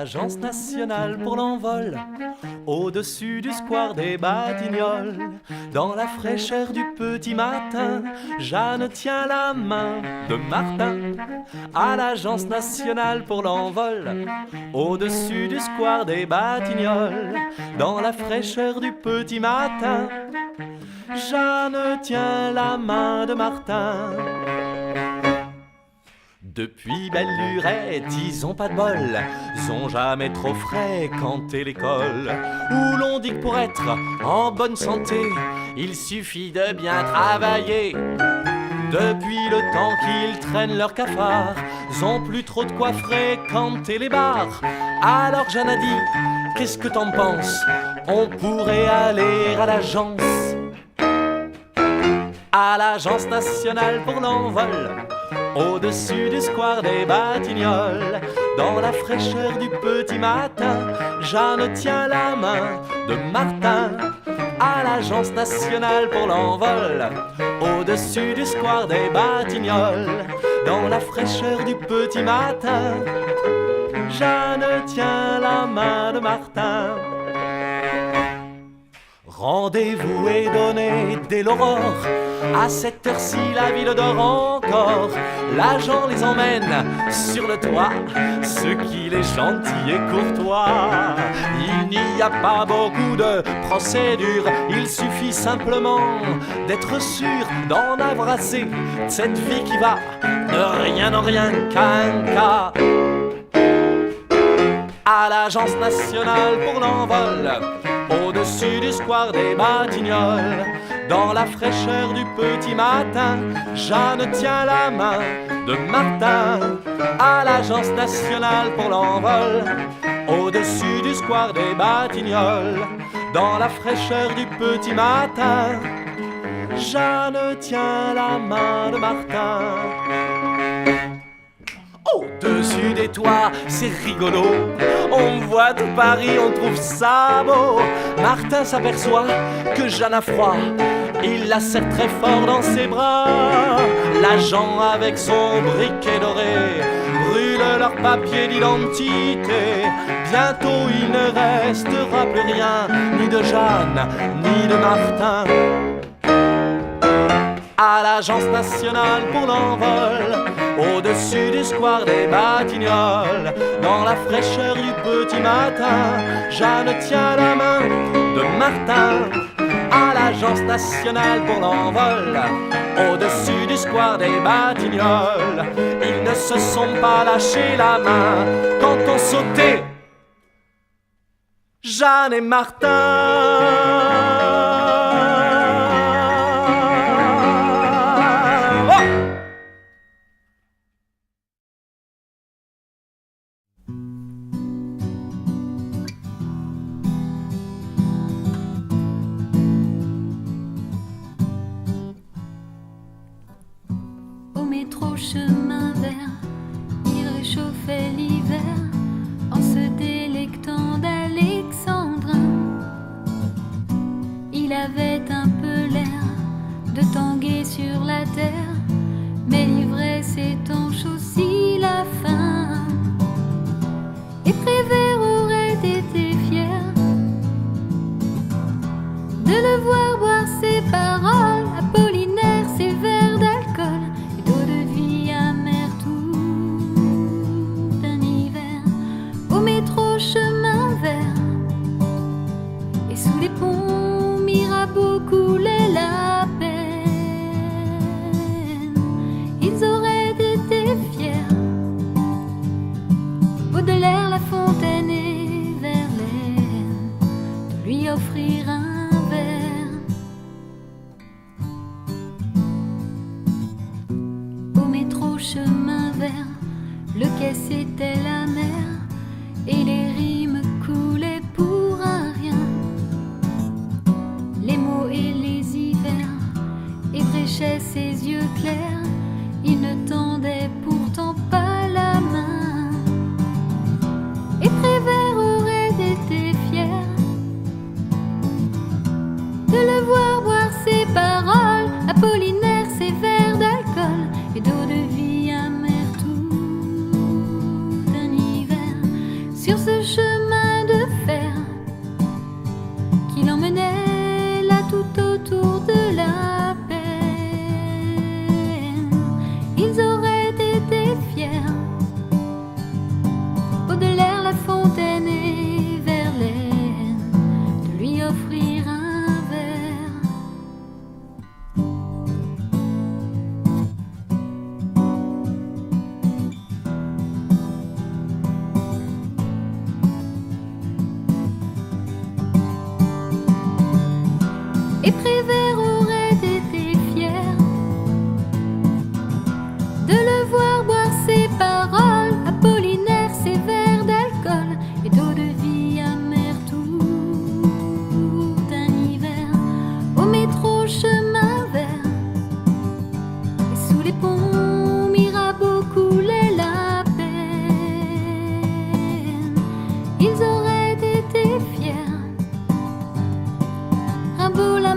l'Agence nationale pour l'envol, au-dessus du square des Batignolles. Dans la fraîcheur du petit matin, Jeanne tient la main de Martin. À l'Agence nationale pour l'envol, au-dessus du square des Batignolles. Dans la fraîcheur du petit matin, Jeanne tient la main de Martin. Depuis belle lurette, ils ont pas de bol, ils ont jamais trop fréquenté l'école, où l'on dit que pour être en bonne santé, il suffit de bien travailler. Depuis le temps qu'ils traînent leur cafard, ils ont plus trop de quoi fréquenter les bars. Alors Jeanne a dit, qu'est-ce que t'en penses? On pourrait aller à l'agence. À l'Agence nationale pour l'envol, au-dessus du square des Batignolles. Dans la fraîcheur du petit matin, Jeanne tient la main de Martin. À l'Agence nationale pour l'envol, au-dessus du square des Batignolles. Dans la fraîcheur du petit matin, Jeanne tient la main de Martin. Rendez-vous est donné dès l'aurore, à cette heure-ci la ville dort encore. L'agent les emmène sur le toit, ce qu'il est gentil et courtois. Il n'y a pas beaucoup de procédures, il suffit simplement d'être sûr d'en avoir assez de cette vie qui va de rien en rien qu'un cas. À l'Agence nationale pour l'envol, au-dessus du square des Batignolles. Dans la fraîcheur du petit matin, Jeanne tient la main de Martin. À l'Agence nationale pour l'envol, au-dessus du square des Batignolles. Dans la fraîcheur du petit matin, Jeanne tient la main de Martin. Au-dessus des toits, c'est rigolo, on voit tout Paris, on trouve ça beau. Martin s'aperçoit que Jeanne a froid, il la serre très fort dans ses bras. L'agent avec son briquet doré brûle leur papier d'identité. Bientôt il ne restera plus rien, ni de Jeanne, ni de Martin. À l'Agence nationale pour l'envol, au-dessus du square des Batignolles. Dans la fraîcheur du petit matin, Jeanne tient la main de Martin. À l'Agence nationale pour l'envol, au-dessus du square des Batignolles. Ils ne se sont pas lâchés la main quand on sautait Jeanne et Martin. Métro chemin vert, il réchauffait l'hiver en se délectant d'alexandrin. Il avait un peu l'air de tanguer sur la terre, mais l'ivresse étanche aussi la faim. Et Prévert aurait été fier de le voir boire ses paroles, Apollinaire ses verres d'alcool. Chemin vert, et sous les ponts Mirabeau coulait la peine. Ils auraient été fiers, Baudelaire, La Fontaine et Verlaine, de lui offrir un verre. Au métro chemin vert, le quai c'était la mer, et les rimes coulaient pour un rien. Les mots et les hivers ébréchaient ses yeux clairs. Il ne tendait pourtant pas la main. Et Prévert aurait été fier de le voir boire ses paroles, Apollinaire ses verres d'alcool et d'eau de vie amère tout un hiver. Sur ce Prévert aurait été fier de le voir boire ses paroles, Apollinaire, ses verres d'alcool et d'eau de vie amère tout un hiver. Au métro, chemin vert, et sous les ponts, Mirabeau coulait la peine. Ils auraient été fiers. Rimbaud, la